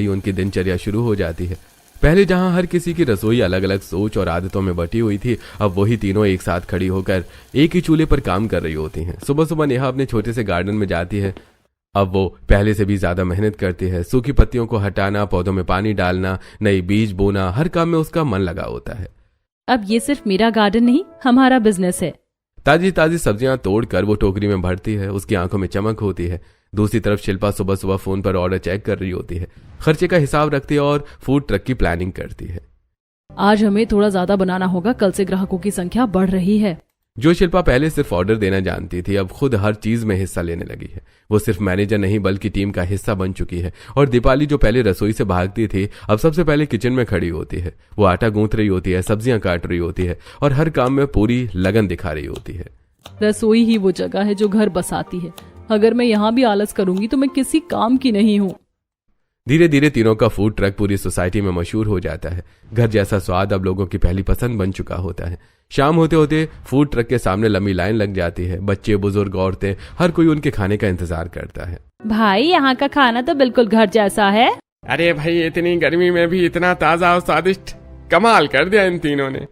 ही उनकी दिनचर्या शुरू हो जाती है। पहले जहां हर किसी की रसोई अलग अलग सोच और आदतों में बटी हुई थी, अब वही तीनों एक साथ खड़ी होकर एक ही चूल्हे पर काम कर रही होती हैं। सुबह सुबह नेहा अपने छोटे से गार्डन में जाती है। अब वो पहले से भी ज्यादा मेहनत करती है। सूखी पत्तियों को हटाना, पौधों में पानी डालना, नई बीज बोना, हर काम में उसका मन लगा होता है। अब ये सिर्फ मेरा गार्डन नहीं, हमारा बिजनेस है। ताजी ताजी सब्जियां तोड़कर वो टोकरी में भरती है। उसकी आंखों में चमक होती है। दूसरी तरफ शिल्पा सुबह सुबह फोन पर ऑर्डर चेक कर रही होती है, खर्चे का हिसाब रखती है और फूड ट्रक की प्लानिंग करती है। आज हमें थोड़ा ज्यादा बनाना होगा, कल से ग्राहकों की संख्या बढ़ रही है। जो शिल्पा पहले सिर्फ ऑर्डर देना जानती थी, अब खुद हर चीज में हिस्सा लेने लगी है। वो सिर्फ मैनेजर नहीं बल्कि टीम का हिस्सा बन चुकी है। और दीपाली जो पहले रसोई से भागती थी, अब सबसे पहले किचन में खड़ी होती है। वो आटा गूंथ रही होती है, सब्जियां काट रही होती है और हर काम में पूरी लगन दिखा रही होती है। रसोई ही वो जगह है जो घर बसाती है। अगर मैं यहाँ भी आलस करूंगी तो मैं किसी काम की नहीं हूँ। धीरे धीरे तीनों का फूड ट्रक पूरी सोसाइटी में मशहूर हो जाता है। घर जैसा स्वाद अब लोगों की पहली पसंद बन चुका होता है। शाम होते होते फूड ट्रक के सामने लंबी लाइन लग जाती है। बच्चे, बुजुर्ग, औरतें, हर कोई उनके खाने का इंतजार करता है। भाई, यहाँ का खाना तो बिल्कुल घर जैसा है। अरे भाई, इतनी गर्मी में भी इतना ताजा और स्वादिष्ट, कमाल कर दिया इन तीनों ने।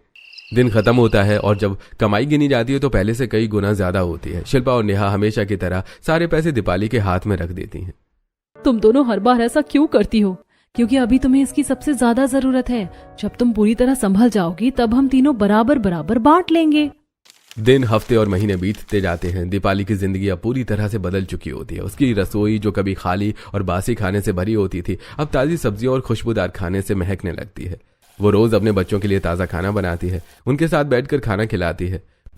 दिन खत्म होता है और जब कमाई गिनी जाती है तो पहले से कई गुना ज्यादा होती है। शिल्पा और नेहा हमेशा की तरह सारे पैसे दीपाली के हाथ में रख देती हैं। तुम दोनों हर बार ऐसा क्यों करती हो? क्योंकि अभी तुम्हें इसकी सबसे ज्यादा जरूरत है। जब तुम पूरी तरह संभल जाओगी तब हम तीनों बराबर बराबर बांट लेंगे। दिन, हफ्ते और महीने बीतते जाते हैं। दीपाली की जिंदगी अब पूरी तरह से बदल चुकी होती है। उसकी रसोई जो कभी खाली और बासी खाने से भरी होती थी, अब ताजी सब्जियों और खुशबूदार खाने से महकने लगती है। वो रोज अपने बच्चों के लिए ताज़ा खाना बनाती है, उनके साथ बैठकर खाना खिलाती है।